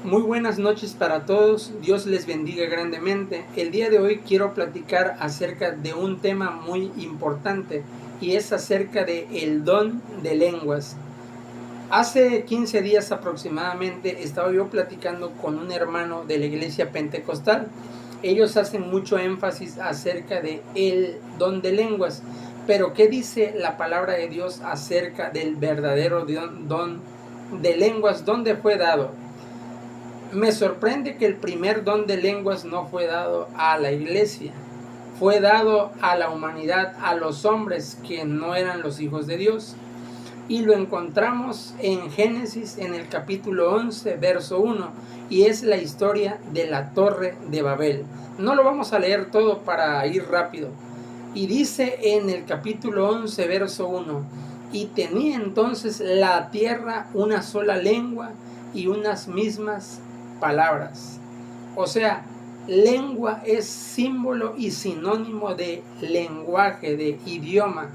Muy buenas noches para todos, Dios les bendiga grandemente. El día de hoy quiero platicar acerca de un tema muy importante y es acerca de el don de lenguas. Hace 15 días aproximadamente estaba yo platicando con un hermano de la iglesia pentecostal. Ellos hacen mucho énfasis acerca de el don de lenguas, pero ¿qué dice la palabra de Dios acerca del verdadero don de lenguas? ¿Dónde fue dado? Me sorprende que el primer don de lenguas no fue dado a la iglesia, fue dado a la humanidad, a los hombres que no eran los hijos de Dios. Y lo encontramos en Génesis, en el capítulo 11, verso 1, y es la historia de la Torre de Babel. No lo vamos a leer todo para ir rápido. Y dice en el capítulo 11, verso 1, y tenía entonces la tierra una sola lengua y unas mismas palabras. O sea, lengua es símbolo y sinónimo de lenguaje, de idioma.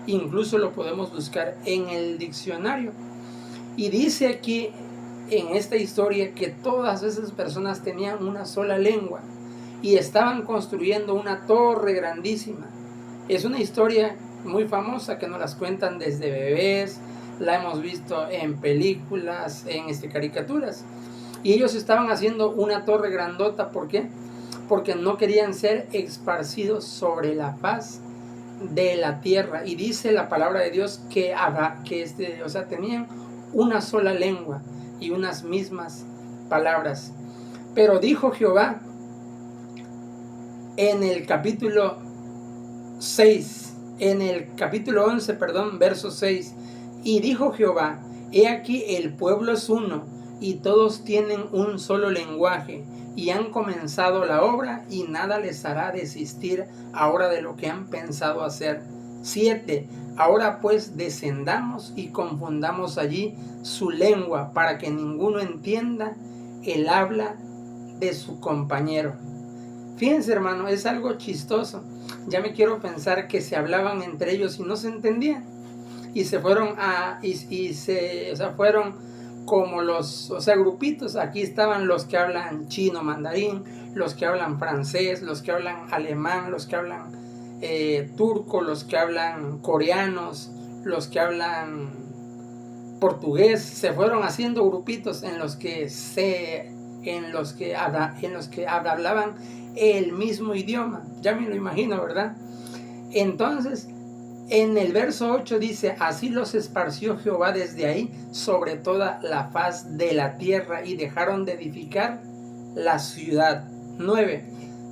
Incluso lo podemos buscar en el diccionario. Y dice aquí en esta historia que todas esas personas tenían una sola lengua y estaban construyendo una torre grandísima. Es una historia muy famosa que nos las cuentan desde bebés, la hemos visto en películas, en caricaturas. Y ellos estaban haciendo una torre grandota. ¿Por qué? Porque no querían ser esparcidos sobre la faz de la tierra. Y dice la palabra de Dios que tenían una sola lengua y unas mismas palabras. Pero dijo Jehová en el capítulo 6, en el capítulo 11, verso 6, y dijo Jehová, he aquí el pueblo es uno, y todos tienen un solo lenguaje, y han comenzado la obra, y nada les hará desistir ahora de lo que han pensado hacer. 7. Ahora pues descendamos y confundamos allí su lengua, para que ninguno entienda el habla de su compañero. Fíjense, hermano, es algo chistoso. Ya me quiero pensar que se hablaban entre ellos y no se entendían. Y se fueron fueron como grupitos. Aquí estaban los que hablan chino, mandarín, los que hablan francés, los que hablan alemán, los que hablan turco, los que hablan coreanos, los que hablan portugués. Se fueron haciendo grupitos en los que hablaban el mismo idioma. Ya me lo imagino, ¿verdad? Entonces, en el verso 8 dice, así los esparció Jehová desde ahí sobre toda la faz de la tierra, y dejaron de edificar la ciudad. 9.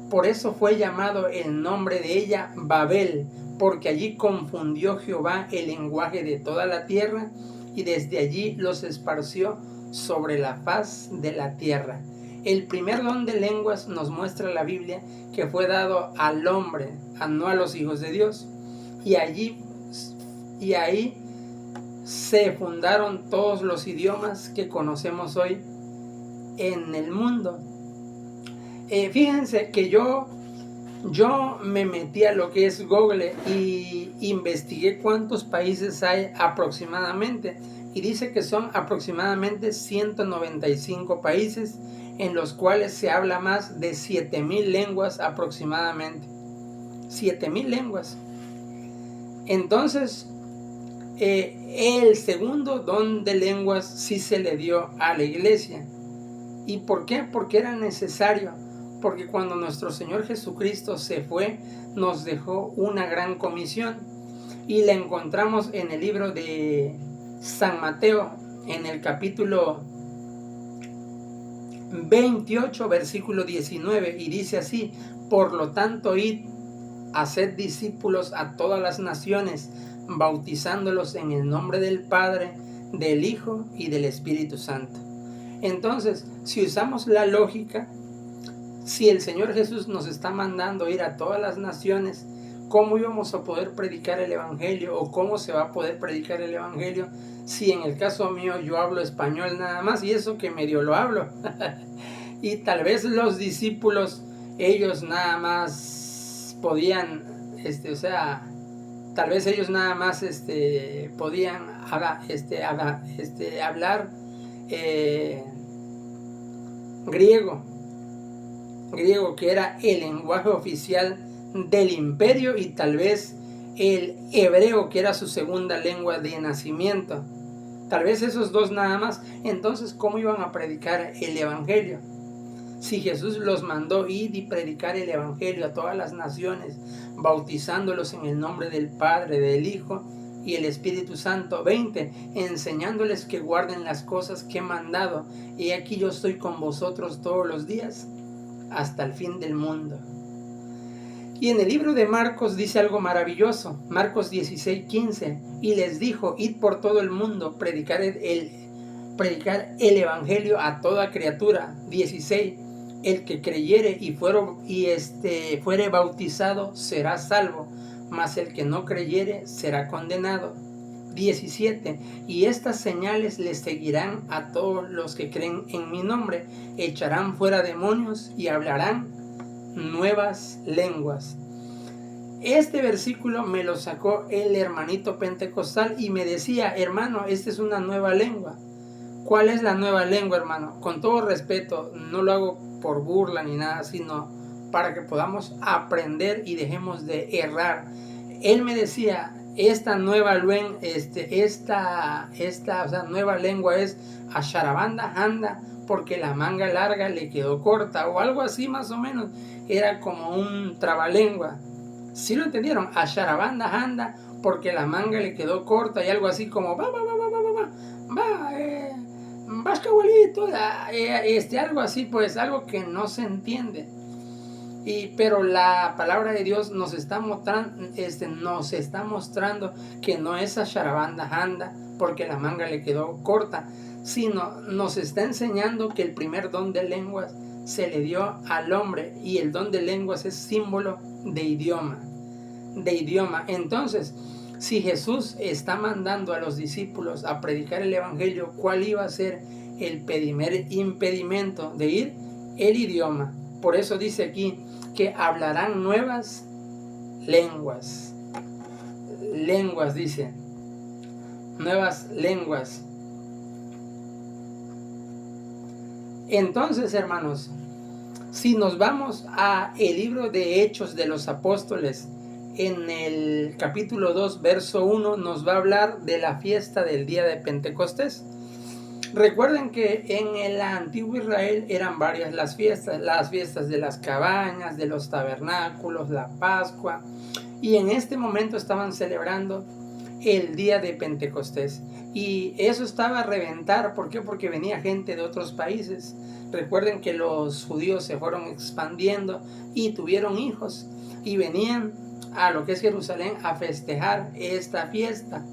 Por eso fue llamado el nombre de ella Babel, porque allí confundió Jehová el lenguaje de toda la tierra, y desde allí los esparció sobre la faz de la tierra. El primer don de lenguas nos muestra la Biblia que fue dado al hombre, no a los hijos de Dios. Y ahí se fundaron todos los idiomas que conocemos hoy en el mundo. Fíjense que yo me metí a lo que es Google y investigué cuántos países hay aproximadamente, y dice que son aproximadamente 195 países en los cuales se habla más de 7,000 lenguas aproximadamente. 7,000 lenguas. Entonces, el segundo don de lenguas sí se le dio a la iglesia. ¿Y por qué? Porque era necesario. Porque cuando nuestro Señor Jesucristo se fue, nos dejó una gran comisión. Y la encontramos en el libro de San Mateo, en el capítulo 28, versículo 19. Y dice así, por lo tanto, id, haced discípulos a todas las naciones, bautizándolos en el nombre del Padre, del Hijo y del Espíritu Santo. Entonces, si usamos la lógica, si el Señor Jesús nos está mandando ir a todas las naciones, ¿cómo íbamos a poder predicar el Evangelio? ¿O cómo se va a poder predicar el Evangelio si en el caso mío yo hablo español nada más, y eso que medio lo hablo? Y tal vez los discípulos, ellos nada más podían, tal vez ellos nada más podían hablar griego, que era el lenguaje oficial del imperio, y tal vez el hebreo, que era su segunda lengua de nacimiento. Tal vez esos dos nada más. Entonces, ¿cómo iban a predicar el evangelio? Si Jesús los mandó ir y predicar el evangelio a todas las naciones, bautizándolos en el nombre del Padre, del Hijo y el Espíritu Santo. 20, enseñándoles que guarden las cosas que he mandado, y aquí yo estoy con vosotros todos los días hasta el fin del mundo. Y en el libro de Marcos dice algo maravilloso, Marcos 16:15, y les dijo: id por todo el mundo, predicar el evangelio a toda criatura. 16, el que creyere y fuere bautizado será salvo, mas el que no creyere será condenado. 17, y estas señales les seguirán a todos los que creen en mi nombre: echarán fuera demonios y hablarán nuevas lenguas. Este versículo me lo sacó el hermanito pentecostal y me decía: hermano, esta es una nueva lengua. ¿Cuál es la nueva lengua, hermano? Con todo respeto, no lo hago por burla ni nada, sino para que podamos aprender y dejemos de errar. Él me decía: esta nueva lengua, nueva lengua es Asharabanda Handa, porque la manga larga le quedó corta, o algo así más o menos. Era como un trabalengua. ¿Sí lo entendieron? Asharabanda Handa, porque la manga le quedó corta, y algo así como vascabuelito, algo así, pues algo que no se entiende. Pero la palabra de Dios nos está mostrando que no es Asharabanda Handa, porque la manga le quedó corta, sino nos está enseñando que el primer don de lenguas se le dio al hombre, y el don de lenguas es símbolo de idioma. Entonces, si Jesús está mandando a los discípulos a predicar el evangelio, ¿cuál iba a ser el primer impedimento de ir? El idioma. Por eso dice aquí que hablarán nuevas lenguas. Lenguas, dice. Nuevas lenguas. Entonces, hermanos, si nos vamos a el libro de Hechos de los Apóstoles, en el capítulo 2, verso 1, nos va a hablar de la fiesta del día de Pentecostés. Recuerden que en el antiguo Israel eran varias las fiestas de las cabañas, de los tabernáculos, la Pascua, y en este momento estaban celebrando el día de Pentecostés, y eso estaba a reventar. ¿Por qué? Porque venía gente de otros países. Recuerden que los judíos se fueron expandiendo y tuvieron hijos, y venían a lo que es Jerusalén a festejar esta fiesta.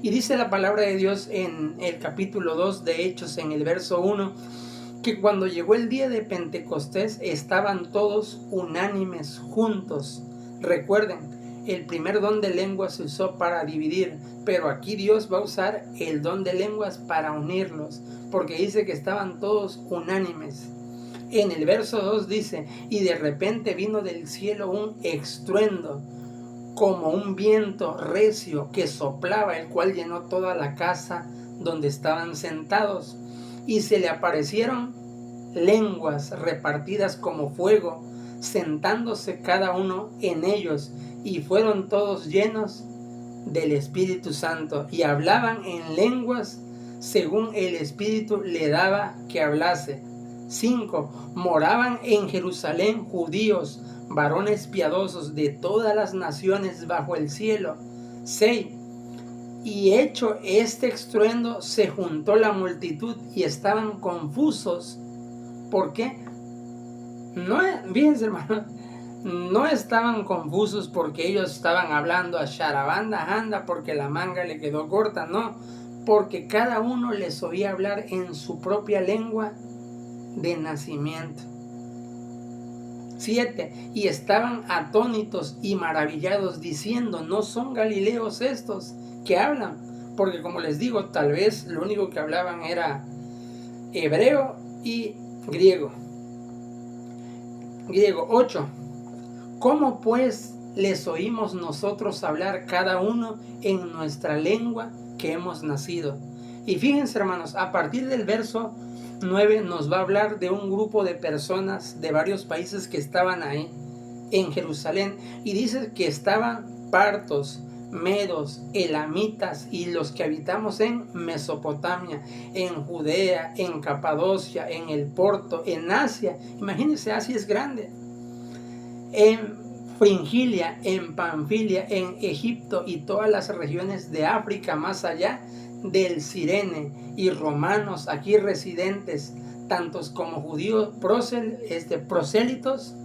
Y dice la palabra de Dios en el capítulo 2 de Hechos, en el verso 1, que cuando llegó el día de Pentecostés estaban todos unánimes juntos. Recuerden, el primer don de lenguas se usó para dividir, pero aquí Dios va a usar el don de lenguas para unirlos, porque dice que estaban todos unánimes. En el verso 2 dice: y de repente vino del cielo un estruendo, como un viento recio que soplaba, el cual llenó toda la casa donde estaban sentados, y se le aparecieron lenguas repartidas como fuego, sentándose cada uno en ellos, y fueron todos llenos del Espíritu Santo, y hablaban en lenguas según el Espíritu le daba que hablase. 5. Moraban en Jerusalén judíos, varones piadosos de todas las naciones bajo el cielo. 6. Y hecho este estruendo, se juntó la multitud y estaban confusos. ¿Por qué? Fíjense, hermano, no estaban confusos porque ellos estaban hablando a Sharabanda Handa porque la manga le quedó corta, no, porque cada uno les oía hablar en su propia lengua de nacimiento. 7. Y estaban atónitos y maravillados, diciendo: ¿no son galileos estos que hablan? Porque, como les digo, tal vez lo único que hablaban era hebreo y griego. 8. ¿Cómo pues les oímos nosotros hablar cada uno en nuestra lengua que hemos nacido? Y fíjense, hermanos, a partir del verso 9 nos va a hablar de un grupo de personas de varios países que estaban ahí en Jerusalén, y dice que estaban partos, medos, elamitas y los que habitamos en Mesopotamia, en Judea, en Capadocia, en el Ponto, en Asia. Imagínense, Asia es grande. En Frigilia, en Panfilia, en Egipto y todas las regiones de África más allá del Cirene, y romanos aquí residentes, tantos como judíos prosélitos,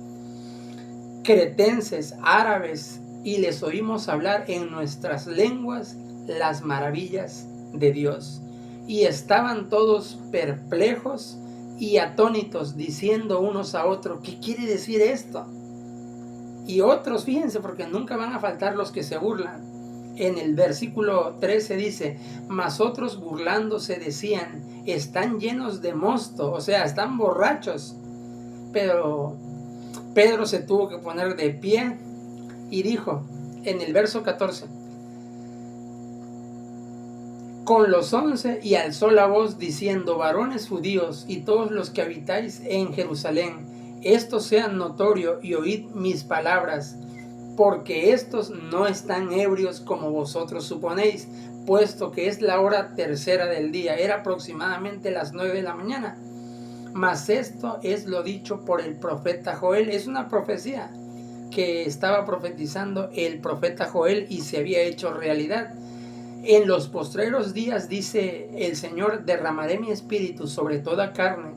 cretenses, árabes, y les oímos hablar en nuestras lenguas las maravillas de Dios. Y estaban todos perplejos y atónitos, diciendo unos a otros, ¿qué quiere decir esto? Y otros, fíjense, porque nunca van a faltar los que se burlan. En el versículo 13 dice, mas otros burlándose decían, están llenos de mosto, o sea, están borrachos. Pero Pedro se tuvo que poner de pie y dijo, en el verso 14, con los 11, y alzó la voz diciendo, varones judíos y todos los que habitáis en Jerusalén, esto sea notorio y oíd mis palabras, porque estos no están ebrios como vosotros suponéis, puesto que es la hora tercera del día, era aproximadamente las 9 de la mañana. Mas esto es lo dicho por el profeta Joel. Es una profecía que estaba profetizando el profeta Joel y se había hecho realidad. En los postreros días, dice el Señor, derramaré mi espíritu sobre toda carne,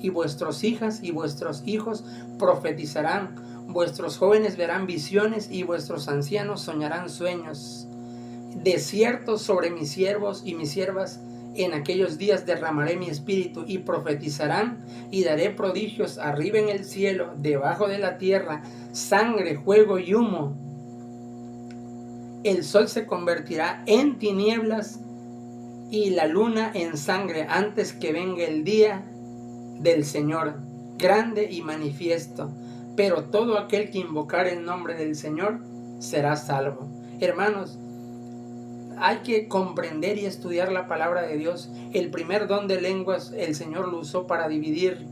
y vuestras hijas y vuestros hijos profetizarán, vuestros jóvenes verán visiones y vuestros ancianos soñarán sueños. De cierto sobre mis siervos y mis siervas en aquellos días derramaré mi espíritu, y profetizarán, y daré prodigios arriba en el cielo, debajo de la tierra, sangre, fuego y humo. El sol se convertirá en tinieblas y la luna en sangre antes que venga el día del Señor, grande y manifiesto. Pero todo aquel que invocar el nombre del Señor será salvo. Hermanos, hay que comprender y estudiar la palabra de Dios. El primer don de lenguas el Señor lo usó para dividir,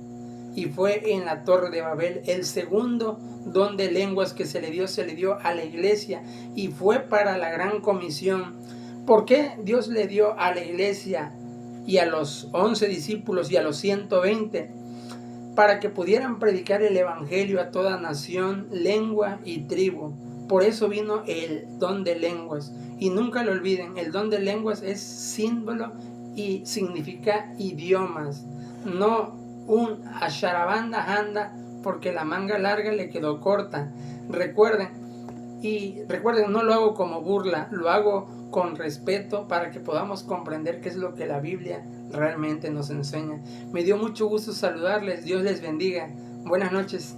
y fue en la Torre de Babel. El segundo don de lenguas que se le dio a la iglesia, y fue para la gran comisión. ¿Por qué Dios le dio a la iglesia y a los 11 discípulos y a los 120? Para que pudieran predicar el evangelio a toda nación, lengua y tribu. Por eso vino el don de lenguas. Y nunca lo olviden, el don de lenguas es símbolo y significa idiomas. No un asharabanda anda porque la manga larga le quedó corta. Recuerden, no lo hago como burla, lo hago con respeto para que podamos comprender qué es lo que la Biblia realmente nos enseña. Me dio mucho gusto saludarles. Dios les bendiga. Buenas noches.